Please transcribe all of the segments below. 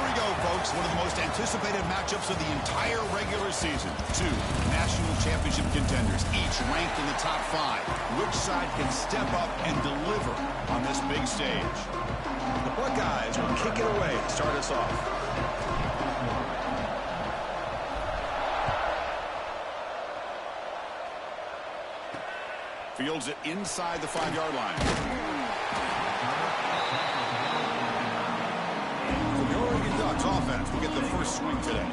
we go, folks. One of the most anticipated matchups of the entire regular season. Two national championship contenders, each ranked in the top 5. Which side can step up and deliver on this big stage? The Buckeyes will kick it away to start us off. Fields it inside the 5-yard line. Offense will get the first swing today.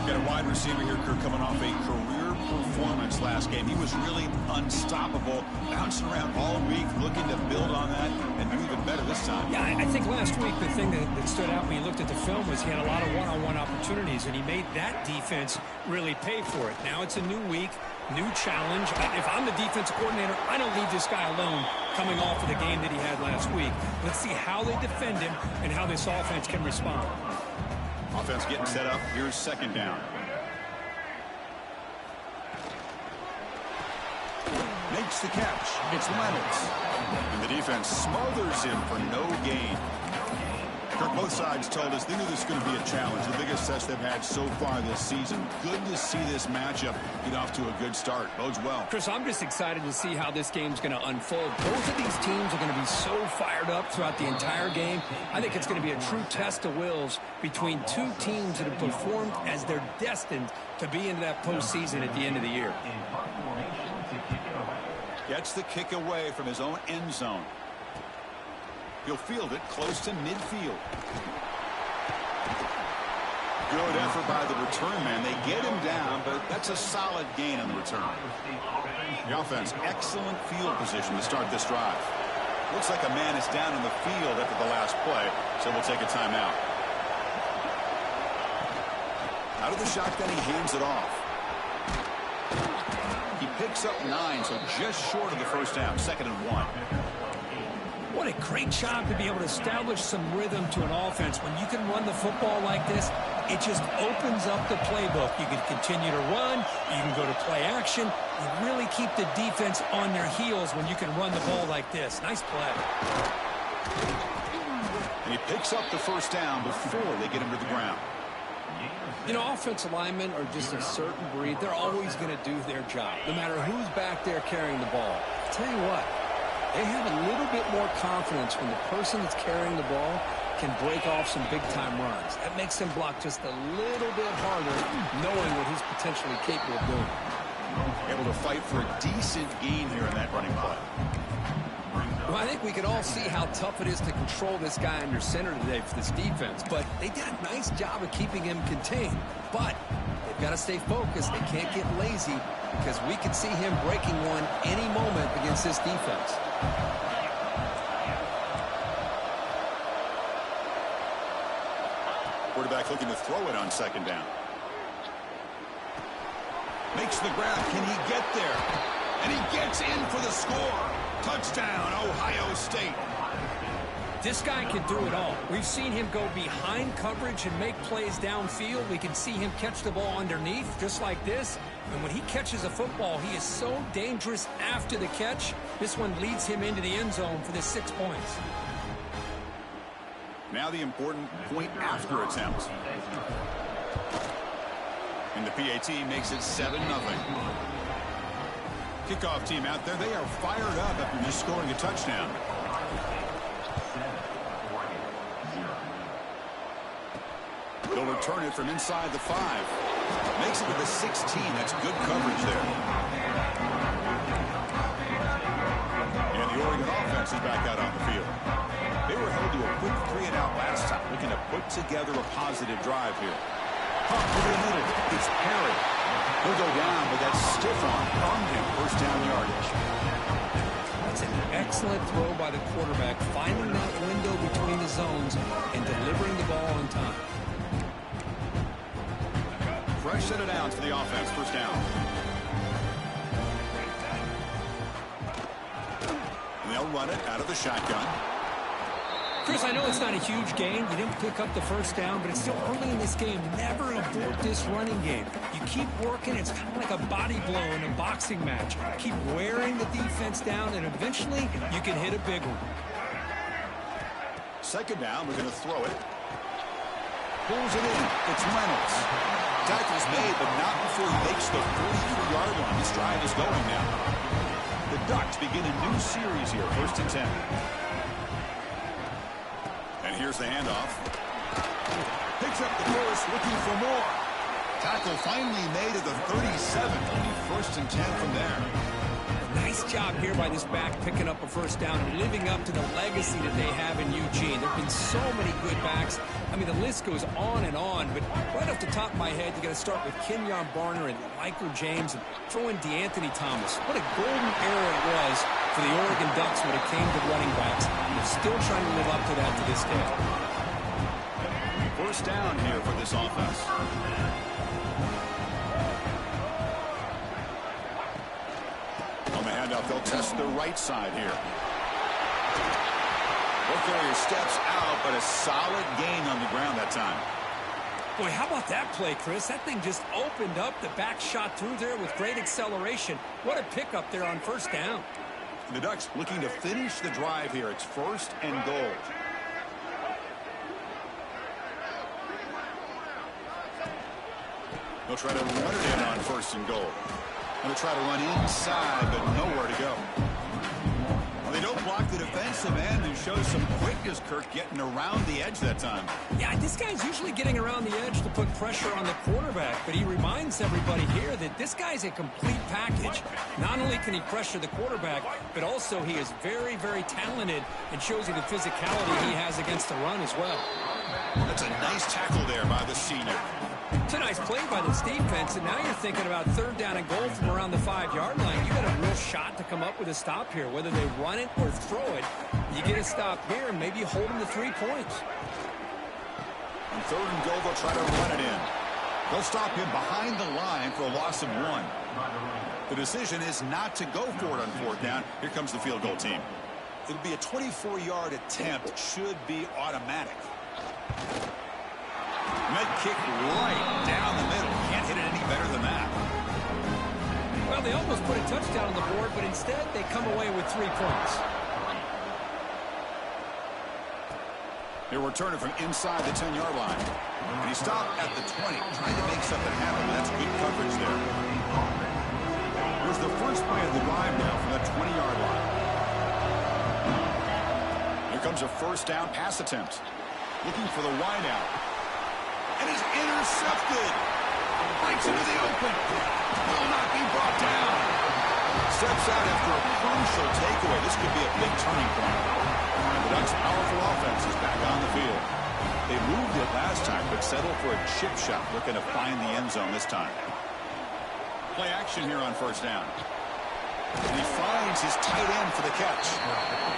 Got a wide receiver here, Kirk, coming off a career performance last game. He was really unstoppable, bouncing around all week, looking to build on that and do even better this time. Yeah, I think last week the thing that stood out when you looked at the film was he had a lot of one-on-one opportunities, and he made that defense really pay for it. Now it's a new week, new challenge. If I'm the defensive coordinator, I don't leave this guy alone coming off of the game that he had last week. Let's see how they defend him and how this offense can respond. Offense getting set up. Here's second down. Makes the catch. It's Leonard. And the defense smothers him for no gain. Kirk, both sides told us they knew this was going to be a challenge. The biggest test they've had so far this season. Good to see this matchup get off to a good start. Bodes well. Chris, I'm just excited to see how this game's going to unfold. Both of these teams are going to be so fired up throughout the entire game. I think it's going to be a true test of wills between two teams that have performed as they're destined to be into that postseason at the end of the year. Gets the kick away from his own end zone. He'll field it close to midfield. Good effort by the return man. They get him down, but that's a solid gain on the return. The offense, excellent field position to start this drive. Looks like a man is down in the field after the last play, so we'll take a timeout. Out of the shotgun, he hands it off. He picks up 9, so just short of the first down, 2nd and 1. What a great job to be able to establish some rhythm to an offense. When you can run the football like this, it just opens up the playbook. You can continue to run. You can go to play action. You really keep the defense on their heels when you can run the ball like this. Nice play. And he picks up the first down before they get him to the ground. You know, offensive linemen are just a certain breed. They're always going to do their job, no matter who's back there carrying the ball. I'll tell you what. They have a little bit more confidence when the person that's carrying the ball can break off some big-time runs. That makes him block just a little bit harder, knowing what he's potentially capable of doing. Able to fight for a decent gain here in that running play. Well, I think we can all see how tough it is to control this guy under center today for this defense, but they did a nice job of keeping him contained. But they've got to stay focused. They can't get lazy because we could see him breaking one any moment against this defense. Quarterback looking to throw it on 2nd down. Makes the grab. Can he get there? And he gets in for the score. Touchdown, Ohio State. This guy can do it all. We've seen him go behind coverage and make plays downfield. We can see him catch the ball underneath just like this. And when he catches a football, he is so dangerous after the catch. This one leads him into the end zone for the 6 points. Now the important point after attempt. And the PAT makes it 7-0. Kickoff team out there. They are fired up after just scoring a touchdown. They'll return it from inside the 5. Makes it to the 16. That's good coverage there. And the Oregon offense is back out on the field. They were held to a quick 3-and-out last time, looking to put together a positive drive here. Pump to the middle. It's Perry. He'll go down, but that stiff arm earned him first down yardage. That's an excellent throw by the quarterback, finding that window between the zones and delivering the ball on time. Fresh set of downs for the offense, first down. And they'll run it out of the shotgun. Chris, I know it's not a huge game. You didn't pick up the first down, but it's still early in this game. Never abort this running game. You keep working. It's kind of like a body blow in a boxing match. Keep wearing the defense down, and eventually you can hit a big one. 2nd down, we're going to throw it. Pulls it in. It's Reynolds. Tackle's made, but not before he makes the 43-yard line. His drive is going now. The Ducks begin a new series here, 1st and 10. And here's the handoff. Picks up the first, looking for more. Tackle finally made at the 37. Only 1st and 10 from there. Nice job here by this back picking up a first down and living up to the legacy that they have in Eugene. There have been so many good backs. I mean, the list goes on, but right off the top of my head, you got to start with Kenyon Barner and Michael James and throw in DeAnthony Thomas. What a golden era it was for the Oregon Ducks when it came to running backs. They're still trying to live up to that to this day. First down here for this offense. On the handoff, they'll test the right side here. Carrier steps out, but a solid gain on the ground that time. Boy, how about that play, Chris? That thing just opened up. The back shot through there with great acceleration. What a pickup there on first down. The Ducks looking to finish the drive here. It's 1st and goal. They'll try to run it in on 1st and goal. Going to try to run inside, but nowhere to go. Well, they don't block the defensive end and show some quickness, Kirk, getting around the edge that time. Yeah, this guy's usually getting around the edge to put pressure on the quarterback, but he reminds everybody here that this guy's a complete package. Not only can he pressure the quarterback, but also he is very, very talented and shows you the physicality he has against the run as well. That's a nice tackle there by the senior. It's a nice play by this defense, and now you're thinking about 3rd down and goal from around the 5-yard line. You got a real shot to come up with a stop here, whether they run it or throw it. You get a stop here and maybe hold them to 3 points. On 3rd and goal, they'll try to run it in. They'll stop him behind the line for a loss of 1. The decision is not to go for it on 4th down. Here comes the field goal team. It'll be a 24-yard attempt. Should be automatic. Med kick right down the middle. Can't hit it any better than that. Well, they almost put a touchdown on the board, but instead they come away with 3 points. They'll return it from inside the 10-yard line. And he stopped at the 20, trying to make something happen, but that's good coverage there. Here's the first play of the drive now from that 20-yard line. Here comes a 1st down pass attempt. Looking for the wideout. And is intercepted. Breaks into the open. Will not be brought down. Steps out after a crucial takeaway. This could be a big turning point. And the Ducks' powerful offense is back on the field. They moved it last time, but settled for a chip shot, looking to find the end zone this time. Play action here on 1st down. And he finds his tight end for the catch.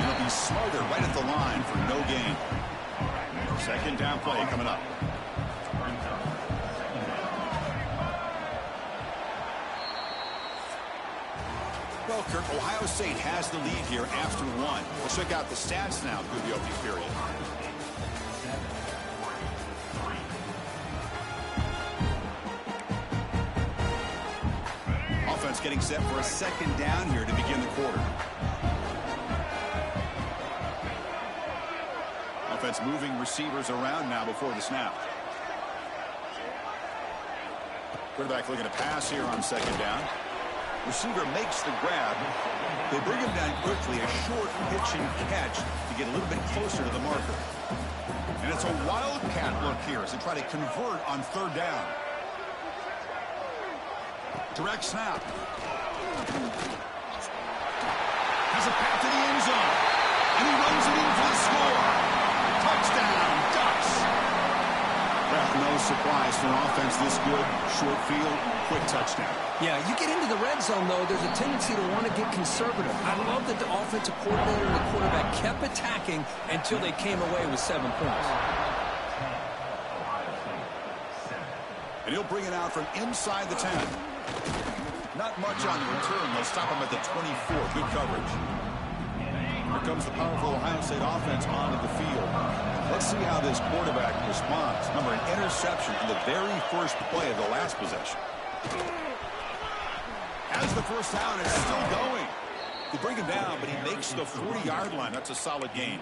And he'll be smothered right at the line for no gain. 2nd down play coming up. Well, Kirk, Ohio State has the lead here after 1. We'll check out the stats now through the opening period. Offense getting set for a 2nd down here to begin the quarter. Offense moving receivers around now before the snap. Quarterback looking to pass here on 2nd down. Receiver makes the grab. They bring him down quickly, a short pitch and catch to get a little bit closer to the marker. And it's a wildcat look here as they try to convert on 3rd down. Direct snap. Has a path to the end zone. And he runs it in for the score. Touchdown, Ducks. Well, no surprise for an offense this good. Short field, quick touchdown. Yeah, you get into the red zone, though, there's a tendency to want to get conservative. I love that the offensive coordinator and the quarterback kept attacking until they came away with 7 points. And he'll bring it out from inside the 10. Not much on the return. They'll stop him at the 24. Good coverage. Here comes the powerful Ohio State offense onto the field. Let's see how this quarterback responds. Remember, an interception in the very first play of the last possession. As the first down is still going. They bring him down, but he makes the 40-yard line. That's a solid gain.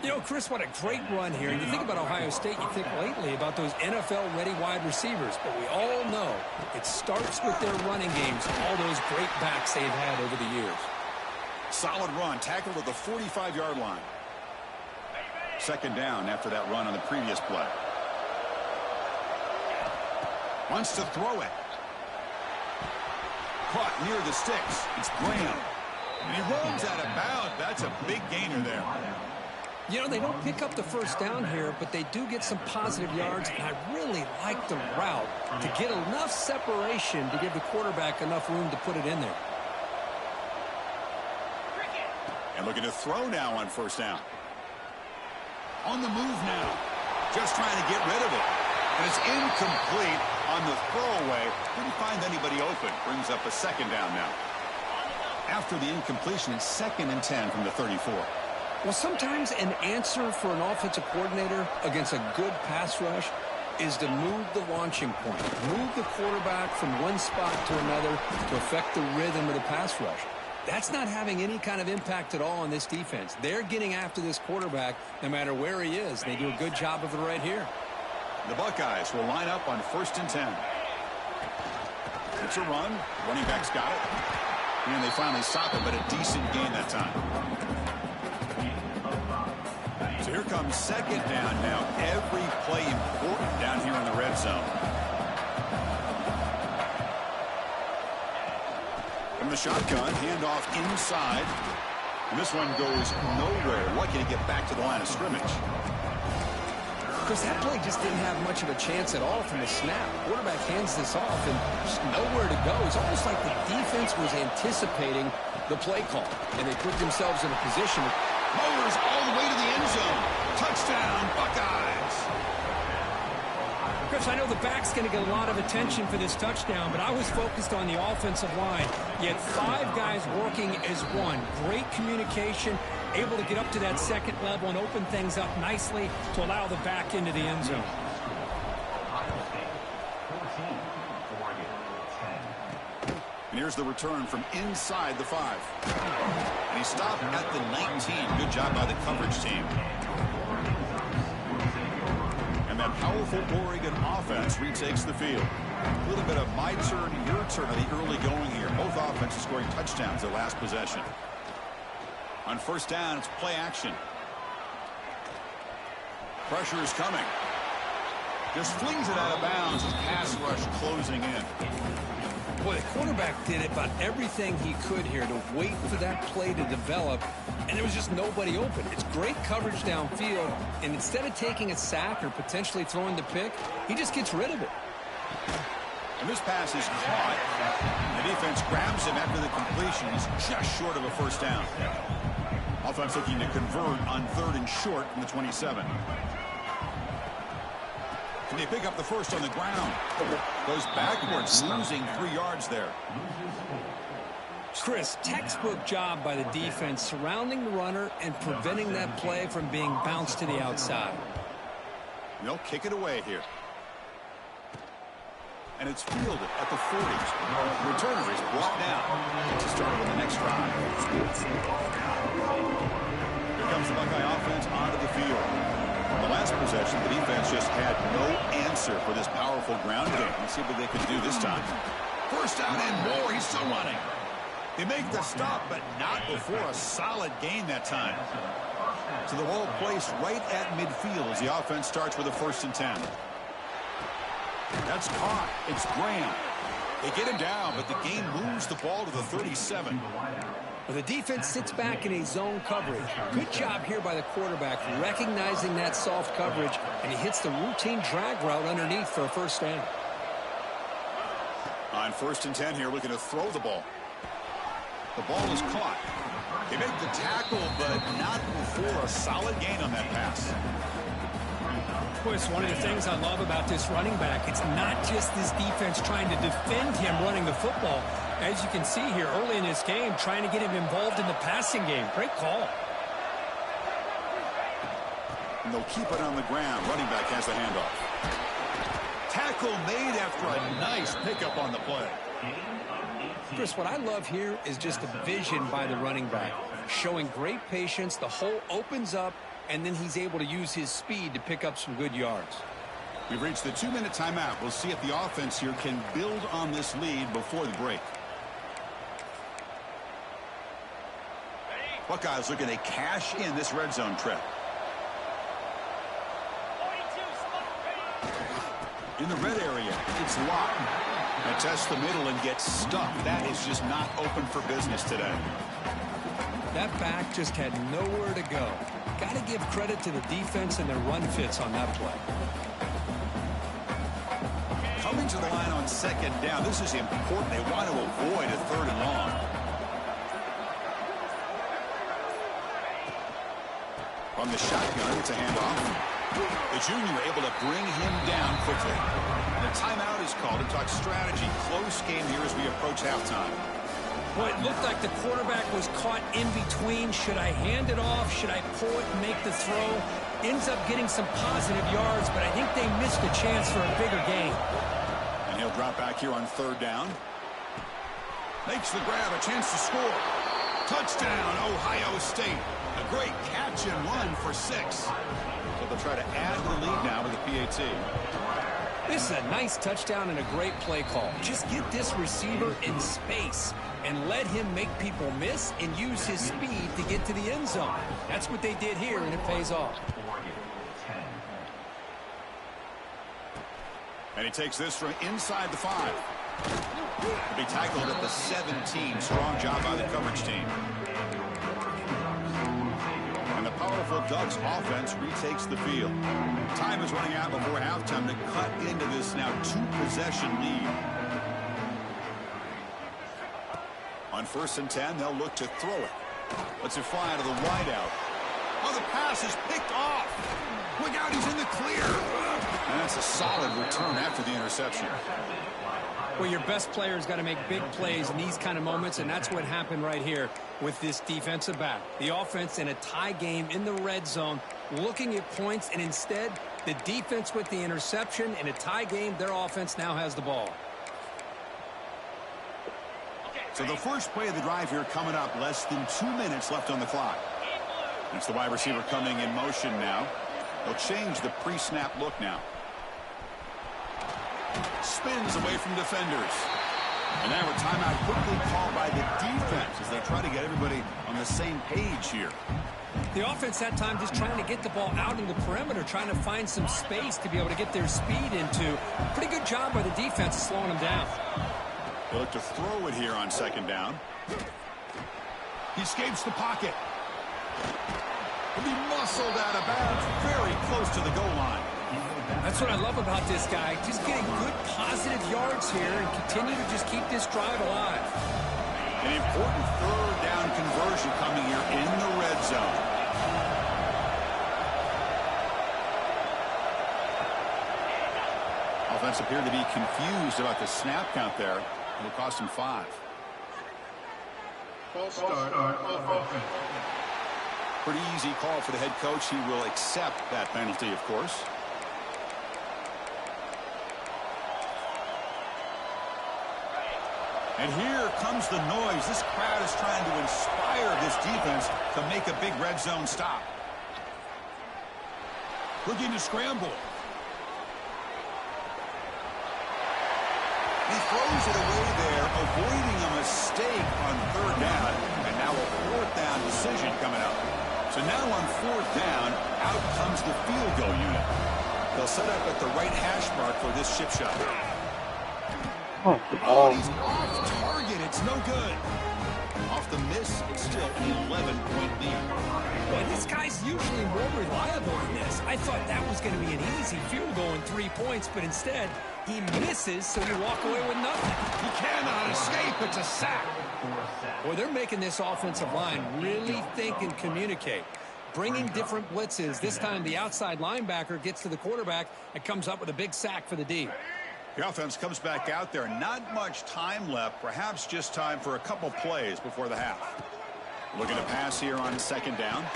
You know, Chris, what a great run here. You think about Ohio State, you think lately about those NFL-ready wide receivers. But we all know it starts with their running games, all those great backs they've had over the years. Solid run, tackled at the 45-yard line. Second down after that run on the previous play. Wants to throw it. Caught near the sticks. It's Graham. And he runs out of bounds. That's a big gainer there. You know, they don't pick up the first down here, but they do get some positive yards, and I really like the route to get enough separation to give the quarterback enough room to put it in there. And looking to throw now on first down. On the move now. Just trying to get rid of it. And it's incomplete on the throwaway. Didn't find anybody open. Brings up a second down now. After the incompletion, it's 2nd and 10 from the 34. Well, sometimes an answer for an offensive coordinator against a good pass rush is to move the launching point. Move the quarterback from one spot to another to affect the rhythm of the pass rush. That's not having any kind of impact at all on this defense. They're getting after this quarterback no matter where he is. They do a good job of it right here. The Buckeyes will line up on 1st and 10. It's a run. Running back's got it. And they finally stop it, but a decent gain that time. So here comes second down now. Every play important down here in the red zone. From the shotgun, handoff inside. And this one goes nowhere. Lucky to get back to the line of scrimmage. Because that play just didn't have much of a chance at all from the snap. Quarterback hands this off and just nowhere to go. It's almost like the defense was anticipating the play call, and they put themselves in a position. Motors all the way to the end zone. Touchdown, Buckeyes. Chris, I know the back's going to get a lot of attention for this touchdown, but I was focused on the offensive line. You had 5 guys working as one. Great communication, able to get up to that second level and open things up nicely to allow the back into the end zone. And here's the return from inside the 5. And he stopped at the 19. Good job by the coverage team. And that powerful Oregon offense retakes the field. A little bit of my turn, your turn of the early going here. Both offenses scoring touchdowns their last possession. On first down, it's play action. Pressure is coming. Just flings it out of bounds as pass rush closing in. Boy, the quarterback did about everything he could here to wait for that play to develop, and there was just nobody open. It's great coverage downfield, and instead of taking a sack or potentially throwing the pick, he just gets rid of it. And this pass is caught. The defense grabs him after the completion. He's just short of a first down. Offense looking to convert on 3rd and short from the 27. Can they pick up the first on the ground? Goes backwards, losing 3 yards there. Chris, textbook job by the defense surrounding the runner and preventing that play from being bounced to the outside. They'll kick it away here. And it's fielded at the 40. The returner is brought down to start with the next drive. Here comes the Buckeye offense onto the field. On the last possession, the defense just had no answer for this powerful ground game. Let's see what they can do this time. First down and more. He's still running. They make the stop, but not before a solid gain that time. So the ball placed right at midfield as the offense starts with a 1st and 10. That's caught. It's Graham. They get him down, but the game moves the ball to the 37. Well, the defense sits back in a zone coverage. Good job here by the quarterback recognizing that soft coverage, and he hits the routine drag route underneath for a first down. On 1st and 10 here, looking to throw the ball. The ball is caught. They make the tackle, but not before a solid gain on that pass. Boy, it's one of the things I love about this running back. It's not just this defense trying to defend him running the football. As you can see here early in this game, trying to get him involved in the passing game. Great call. And they'll keep it on the ground. Running back has the handoff. Tackle made after a nice pickup on the play. Chris, what I love here is just the vision by the running back, showing great patience. The hole opens up, and then he's able to use his speed to pick up some good yards. We've reached the 2-minute timeout. We'll see if the offense here can build on this lead before the break. Buckeyes looking to cash in this red zone trip. In the red area, it's locked. Now test the middle and get stuck. That is just not open for business today. That back just had nowhere to go. Got to give credit to the defense and their run fits on that play. Coming to the line on second down, this is important. They want to avoid a 3rd and long. From the shotgun, it's a handoff. The junior able to bring him down quickly. And a timeout is called to talk strategy. Close game here as we approach halftime. Boy, it looked like the quarterback was caught in between. Should I hand it off? Should I pull it and make the throw? Ends up getting some positive yards, but I think they missed a chance for a bigger gain. And he'll drop back here on 3rd down. Makes the grab, a chance to score. Touchdown, Ohio State. A great catch and run for 6. So they'll try to add to the lead now with the PAT. This is a nice touchdown and a great play call. Just get this receiver in space and let him make people miss and use his speed to get to the end zone. That's what they did here, and it pays off. And he takes this from inside the 5. He'll be tackled at the 17. Strong job by the coverage team. And the powerful Ducks offense retakes the field. Time is running out before halftime to cut into this now 2-possession lead. On 1st and 10, they'll look to throw it. Lets it fly out of the wideout. Oh, the pass is picked off. Look out, he's in the clear. And that's a solid return after the interception. Well, your best player's got to make big plays in these kind of moments, and that's what happened right here with this defensive back. The offense in a tie game in the red zone, looking at points, and instead, the defense with the interception. In a tie game, their offense now has the ball. So the first play of the drive here coming up, less than 2 minutes left on the clock. It's the wide receiver coming in motion now. They'll change the pre-snap look now. Spins away from defenders. And now a timeout quickly called by the defense as they try to get everybody on the same page here. The offense that time just trying to get the ball out in the perimeter, trying to find some space to be able to get their speed into. Pretty good job by the defense of slowing them down. They look to throw it here on 2nd down. He escapes the pocket. He'll be muscled out of bounds very close to the goal line. That's what I love about this guy. Just getting good positive yards here and continue to just keep this drive alive. An important 3rd down conversion coming here in the red zone. Offense appeared to be confused about the snap count there. It'll cost him 5. False start on offense. Pretty easy call for the head coach. He will accept that penalty, of course. And here comes the noise. This crowd is trying to inspire this defense to make a big red zone stop. Looking to scramble. He throws it away there, avoiding a mistake on 3rd down. And now a 4th down decision coming up. So now on 4th down, out comes the field goal unit. They'll set up at the right hash mark for this chip shot. Oh, he's off target. It's no good. Off the miss, it's still an 11-point lead. Boy, this guy's usually more reliable than this. I thought that was going to be an easy field goal in 3 points, but instead, he misses, so you walk away with nothing. He cannot escape. It's a sack. Boy, they're making this offensive line really think and communicate. Bringing different blitzes. This time, the outside linebacker gets to the quarterback and comes up with a big sack for the D. The offense comes back out there. Not much time left. Perhaps just time for a couple plays before the half. Looking to pass here on 2nd down.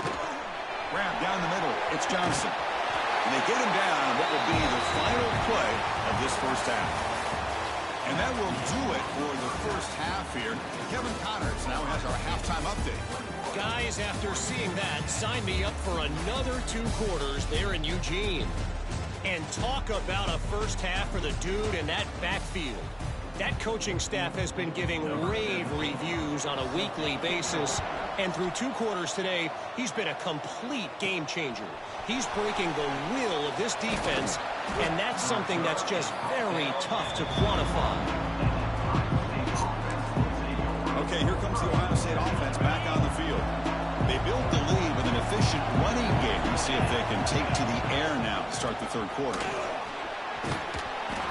Grab down the middle. It's Johnson. And they get him down on what will be the final play of this first half. And that will do it for the first half here. Kevin Connors now has our halftime update. Guys, after seeing that, sign me up for another 2 quarters there in Eugene. And talk about a first half for the dude in that backfield. That coaching staff has been giving rave reviews on a weekly basis. And through 2 quarters today, he's been a complete game changer. He's breaking the will of this defense, and that's something that's just very tough to quantify. Okay, here comes the Ohio State offense back on the field. They build the lead with an efficient running game. Let's see if they can take to the air now to start the third quarter.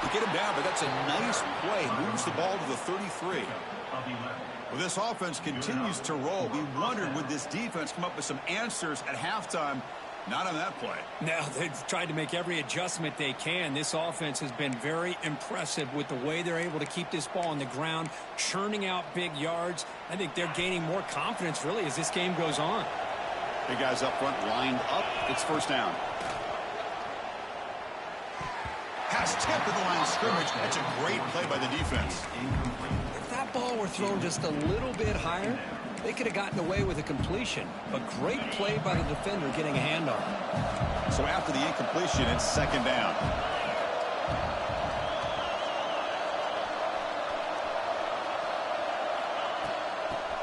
They get him down, but that's a nice play. Moves the ball to the 33. Well, this offense continues to roll. We wondered, would this defense come up with some answers at halftime? Not on that play. Now, they've tried to make every adjustment they can. This offense has been very impressive with the way they're able to keep this ball on the ground, churning out big yards. I think they're gaining more confidence, really, as this game goes on. Big guys up front lined up. It's first down. Pass tip at the line of scrimmage. That's a great play by the defense. If that ball were thrown just a little bit higher, they could have gotten away with a completion. But great play by the defender getting a hand on it. So after the incompletion, it's second down.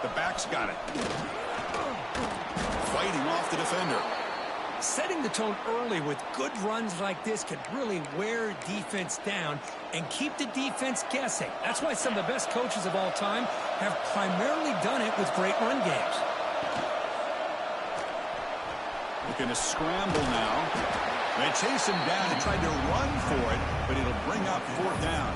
The back's got it. Fighting off the defender. Setting the tone early with good runs like this could really wear defense down and keep the defense guessing. That's why some of the best coaches of all time have primarily done it with great run games. Looking to scramble now. They chase him down and tried to run for it, but it'll bring up fourth down.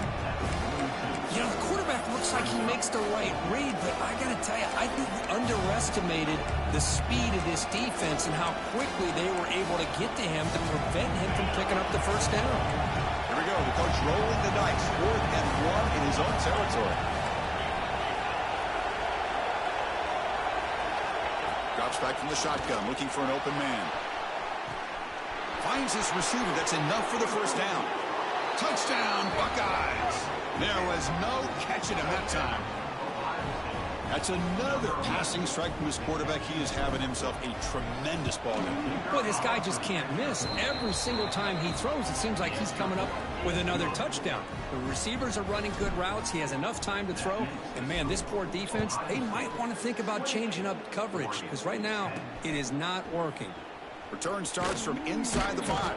You know, the quarterback looks like he makes the right read, but I got to tell you, I think we underestimated the speed of this defense and how quickly they were able to get to him to prevent him from picking up the first down. Here we go. The coach rolling the dice. 4th and 1 in his own territory. Drops back from the shotgun, looking for an open man. Finds his receiver. That's enough for the first down. Touchdown, Buckeyes. There was no catching him that time. That's another passing strike from his quarterback. He is having himself a tremendous ball game. Boy, this guy just can't miss. Every single time he throws, it seems like he's coming up with another touchdown. The receivers are running good routes. He has enough time to throw. And, man, this poor defense, they might want to think about changing up coverage because right now it is not working. Return starts from inside the 5.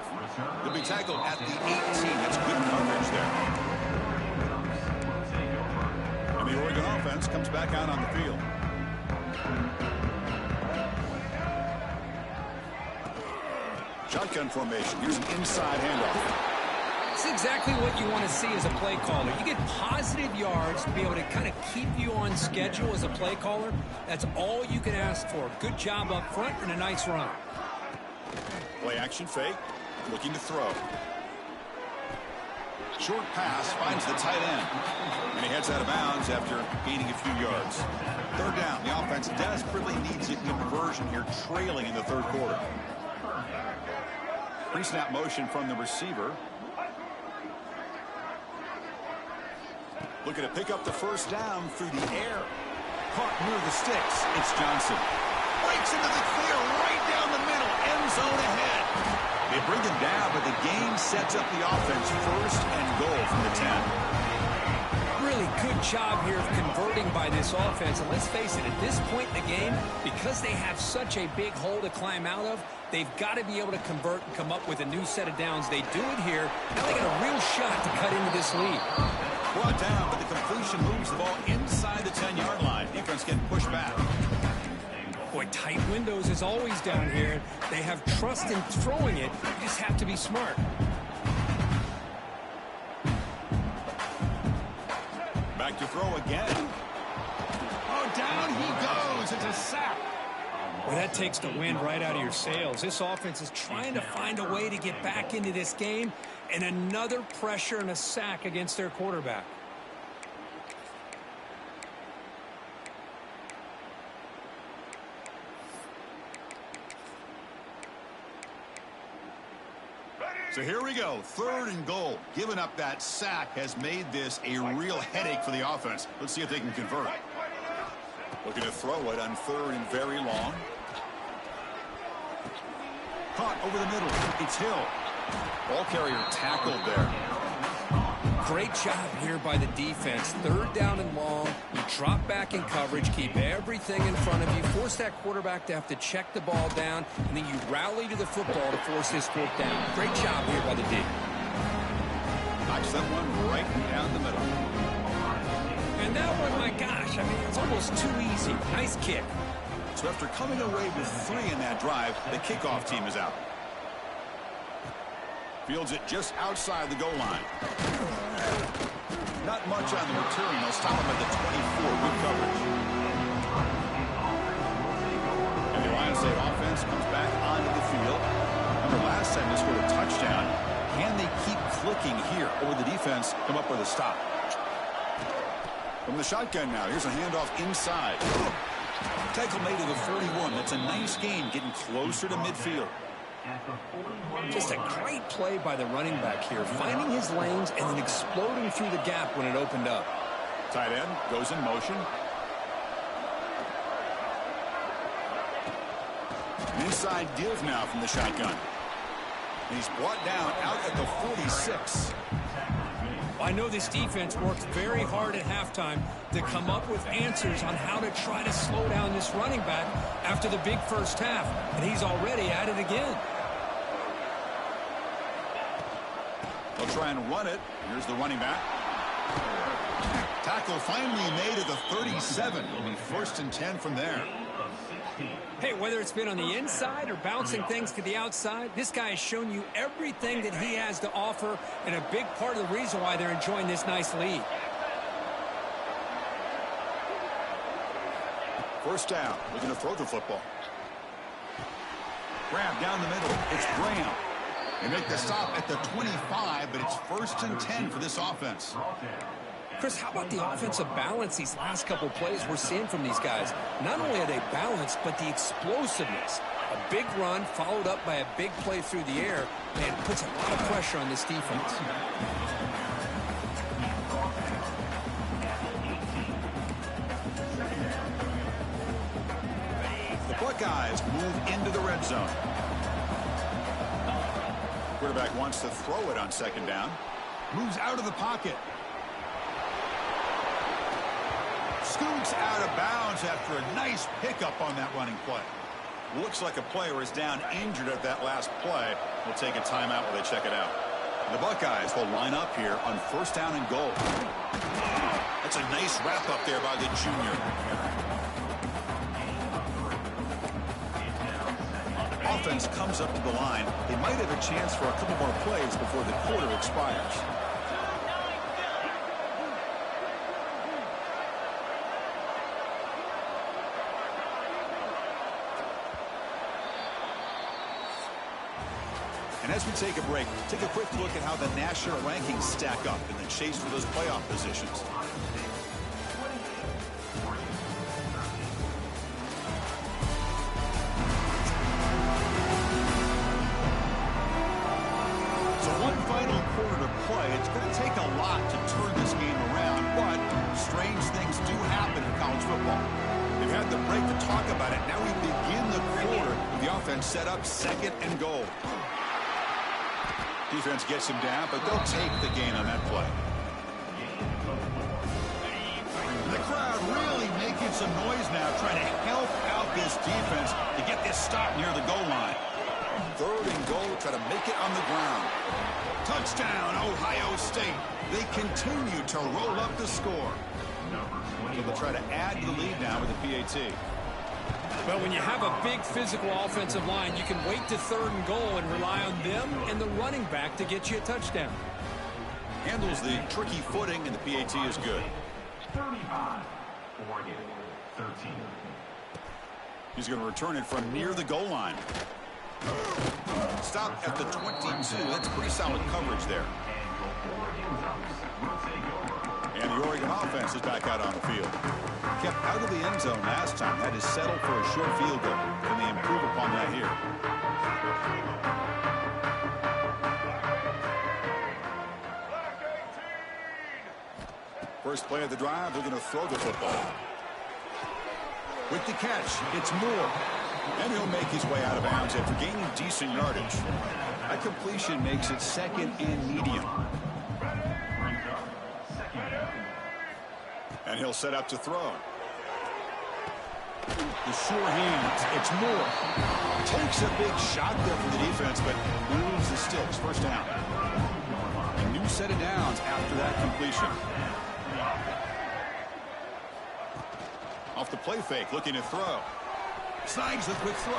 He'll be tackled at the 18. That's good coverage there. And the Oregon offense comes back out on the field. Shotgun formation. Here's an inside handoff. It's exactly what you want to see as a play caller. You get positive yards to be able to kind of keep you on schedule as a play caller. That's all you can ask for. Good job up front and a nice run. Play action fake. Looking to throw. Short pass finds the tight end. And he heads out of bounds after gaining a few yards. Third down. The offense desperately needs a conversion here, trailing in the third quarter. Pre-snap motion from the receiver. Looking to pick up the first down through the air. Caught near the sticks. It's Johnson. Breaks into the clear right down the middle. End zone ahead. They bring him down, but the game sets up the offense. First and goal from the 10. Really good job here of converting by this offense. And let's face it, at this point in the game, because they have such a big hole to climb out of, they've got to be able to convert and come up with a new set of downs. They do it here. Now they got a real shot to cut into this lead. Brought down, but the completion moves the ball inside the 10-yard line. Defense getting pushed back. Boy, tight windows is always down here. They have trust in throwing it. You just have to be smart. Back to throw again. Oh, down he goes. It's a sack. Well, that takes the wind right out of your sails. This offense is trying to find a way to get back into this game, and another pressure and a sack against their quarterback. So here we go, 3rd and goal. Giving up that sack has made this a real headache for the offense. Let's see if they can convert. Looking to throw it on 3rd and very long. Caught over the middle. It's Hill. Ball carrier tackled there. Great job here by the defense. 3rd down and long. You drop back in coverage, keep everything in front of you, force that quarterback to have to check the ball down, and then you rally to the football to force his 4th down. Great job here by the D. Knocks that one right down the middle. And that one, my gosh, I mean, it's almost too easy. Nice kick. So after coming away with 3 in that drive, the kickoff team is out. Fields it just outside the goal line. Not much on the return. They'll stop him at the 24. Good coverage. And the Ohio State offense comes back onto the field. Remember last time they scored a touchdown. Can they keep clicking here? Or will the defense come up with a stop? From the shotgun now. Here's a handoff inside. Tackle made to the 41. That's a nice gain, getting closer to midfield. Just a great play by the running back here, finding his lanes and then exploding through the gap when it opened up. Tight end goes in motion. An inside give now from the shotgun. And he's brought down out at the 46. I know this defense worked very hard at halftime to come up with answers on how to try to slow down this running back after the big first half, and he's already at it again. They'll try and run it. Here's the running back. Tackle finally made at the 37. It'll be 1st and 10 from there. Hey, whether it's been on the inside or bouncing things to the outside, this guy has shown you everything that he has to offer, and a big part of the reason why they're enjoying this nice lead. 1st down. Looking to throw the football. Grab down the middle. It's Graham. They make the stop at the 25, but it's 1st and 10 for this offense. Chris, how about the offensive balance these last couple plays we're seeing from these guys? Not only are they balanced, but the explosiveness. A big run followed up by a big play through the air, and puts a lot of pressure on this defense. The Buckeyes move into the red zone. Quarterback wants to throw it on 2nd down. Moves out of the pocket. Scoots out of bounds after a nice pickup on that running play. Looks like a player is down injured at that last play. We'll take a timeout while they check it out. The Buckeyes will line up here on 1st down and goal. That's a nice wrap up there by the junior. Offense comes up to the line. They might have a chance for a couple more plays before the quarter expires. And as we take a break, take a quick look at how the national rankings stack up in the chase for those playoff positions. So one final quarter to play. It's going to take a lot to turn this game around, but strange things do happen in college football. They've had the break to talk about it. Now we begin the quarter with the offense set up 2nd and goal. Defense gets him down, but they'll take the gain on that play. The crowd really making some noise now, trying to help out this defense to get this stop near the goal line. 3rd and goal, try to make it on the ground. Touchdown, Ohio State. They continue to roll up the score. So they'll try to add to the lead now with the PAT. Well, when you have a big physical offensive line, you can wait to 3rd and goal and rely on them and the running back to get you a touchdown. Handles the tricky footing, and the PAT is good. 35, Oregon, 13. He's going to return it from near the goal line. Stop at the 22. That's pretty solid coverage there. And the Oregon offense is back out on the field. Kept out of the end zone last time. Had to settle for a short field goal. Can they improve upon that here? First play of the drive, they're going to throw the football. With the catch, it's Moore. And he'll make his way out of bounds after gaining decent yardage. That completion makes it second and medium. And he'll set up to throw. The sure hands. It's Moore. Takes a big shot there from the defense, but moves the sticks. First down. A new set of downs after that completion. Off the play fake, looking to throw. Snags the quick throw.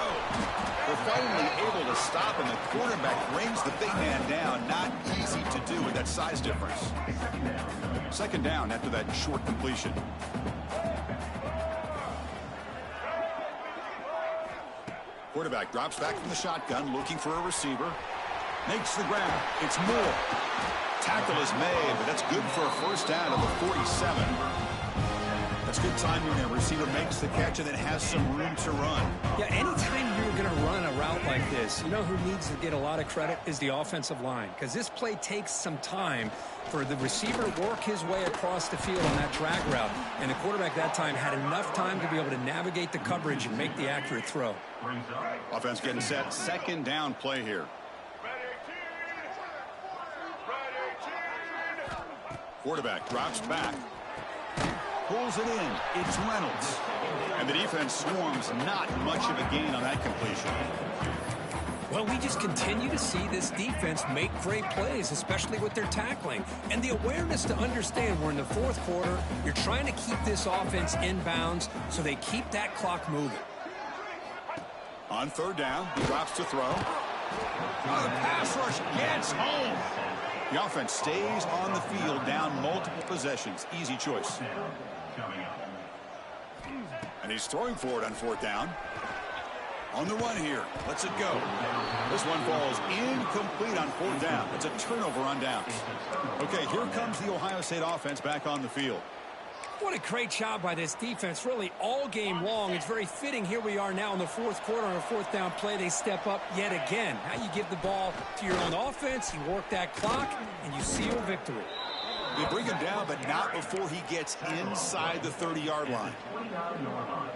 They're finally able to stop, and the quarterback brings the big man down. Not easy to do with that size difference. Second down after that short completion. Quarterback drops back from the shotgun, looking for a receiver. Makes the grab. It's Moore. Tackle is made, but that's good for a first down at the 47. That's good timing there. Receiver makes the catch and then has some room to run. Yeah, anytime you're going to run a route like this, you know who needs to get a lot of credit is the offensive line, because this play takes some time for the receiver to work his way across the field on that drag route, and the quarterback that time had enough time to be able to navigate the coverage and make the accurate throw. Offense getting set. Second down play here. Quarterback drops back. Pulls it in. It's Reynolds. And the defense swarms. Not much of a gain on that completion. Well, we just continue to see this defense make great plays, especially with their tackling. And the awareness to understand we're in the fourth quarter, you're trying to keep this offense in bounds so they keep that clock moving. On third down, he drops to throw. Oh, the pass rush gets home. The offense stays on the field, down multiple possessions. Easy choice. And he's throwing for it on fourth down. On the run here. Lets it go. This one falls incomplete on fourth down. It's a turnover on downs. Okay, here comes the Ohio State offense back on the field. What a great job by this defense, really all game long. It's very fitting. Here we are now in the fourth quarter on a fourth down play. They step up yet again. Now you give the ball to your own offense, you work that clock, and you seal victory. They bring him down, but not before he gets inside the 30-yard line.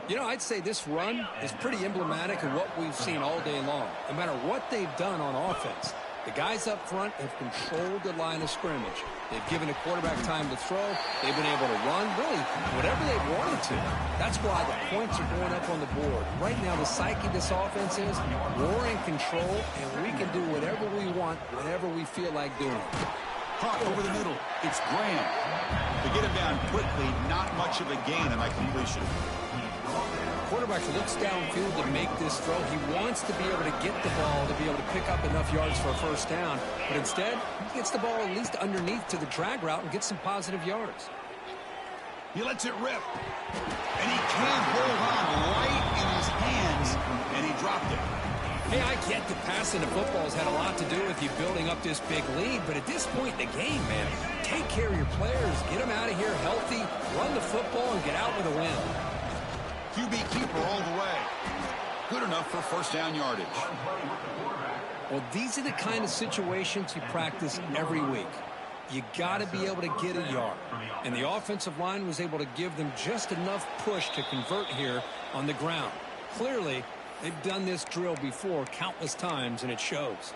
You know, I'd say this run is pretty emblematic of what we've seen all day long. No matter what they've done on offense, the guys up front have controlled the line of scrimmage. They've given the quarterback time to throw. They've been able to run, really, whatever they wanted to. That's why the points are going up on the board. Right now, the psyche of this offense is we're in control, and we can do whatever we want, whenever we feel like doing it. Hawk over the middle. It's Graham. They get him down quickly. Not much of a gain on that completion. Quarterback looks downfield to make this throw. He wants to be able to get the ball to be able to pick up enough yards for a first down. But instead, he gets the ball at least underneath to the drag route and gets some positive yards. He lets it rip. And he can't hold on right in his hands. And he dropped it. Hey, I get that passing the football has had a lot to do with you building up this big lead, but at this point in the game, man, take care of your players, get them out of here healthy, run the football, and get out with a win. QB keeper all the way. Good enough for first down yardage. Well, these are the kind of situations you practice every week. You got to be able to get a yard. And the offensive line was able to give them just enough push to convert here on the ground. Clearly, they've done this drill before countless times, and it shows.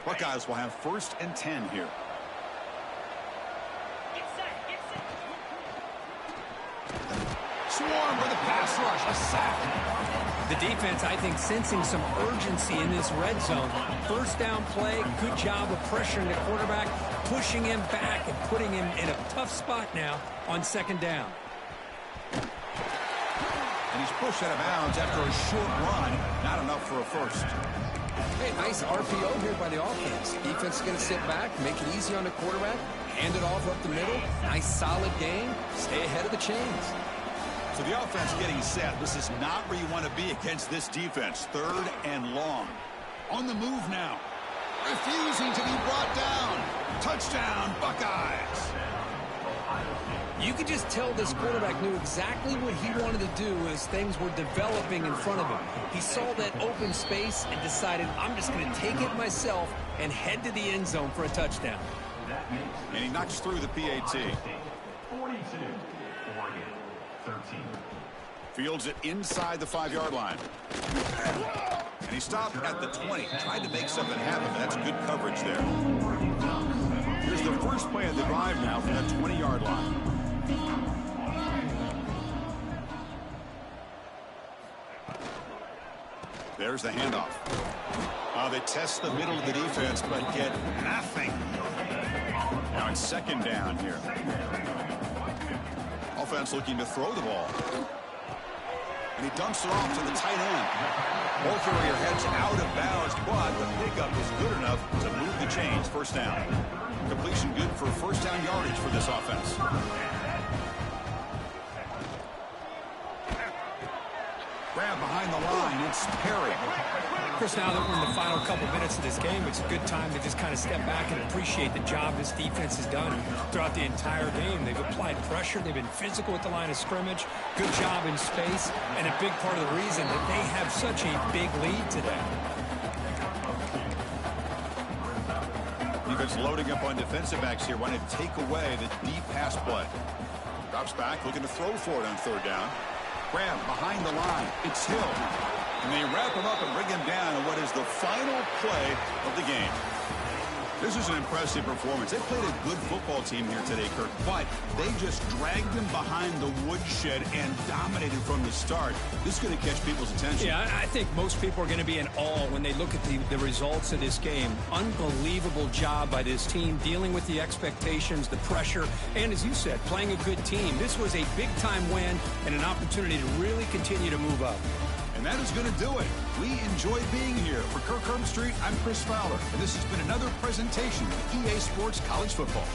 Buckeyes will have first and 10 here. Swarm with a pass rush. A sack. The defense, I think, sensing some urgency in this red zone. First down play, good job of pressuring the quarterback, pushing him back and putting him in a tough spot now on second down. And he's pushed out of bounds after a short run. Not enough for a first. Hey, nice RPO here by the offense. Defense is going to sit back, make it easy on the quarterback, hand it off up the middle. Nice, solid game. Stay ahead of the chains. So the offense getting set. This is not where you want to be against this defense. Third and long. On the move now. Refusing to be brought down. Touchdown, Buckeyes. You could just tell this quarterback knew exactly what he wanted to do as things were developing in front of him. He saw that open space and decided, I'm just going to take it myself and head to the end zone for a touchdown. And he knocks through the PAT. 42, Oregon, 13. Fields it inside the 5-yard line. And he stopped at the 20. Tried to make something happen, but that's good coverage there. Here's the first play of the drive now from the 20-yard line. There's the handoff. They test the middle of the defense, but get nothing. Now it's second down here. Offense looking to throw the ball. And he dumps it off to the tight end. Ball carrier heads out of bounds, but the pickup is good enough to move the chains. First down. Completion good for first down yardage for this offense. Grab behind the line. It's Perry. Chris, now that we're in the final couple minutes of this game, it's a good time to just kind of step back and appreciate the job this defense has done throughout the entire game. They've applied pressure. They've been physical at the line of scrimmage. Good job in space. And a big part of the reason that they have such a big lead today. Defense loading up on defensive backs here. Want to take away the deep pass play. Drops back, looking to throw for it on third down. Grab behind the line. It's Hill. And they wrap him up and bring him down in what is the final play of the game. This is an impressive performance. They played a good football team here today, Kirk, but they just dragged them behind the woodshed and dominated from the start. This is going to catch people's attention. Yeah, I think most people are going to be in awe when they look at the results of this game. Unbelievable job by this team, dealing with the expectations, the pressure, and as you said, playing a good team. This was a big-time win and an opportunity to really continue to move up. And that is going to do it. We enjoyed being here. For Kirk Herbstreit, I'm Chris Fowler, and this has been another presentation of EA Sports College Football.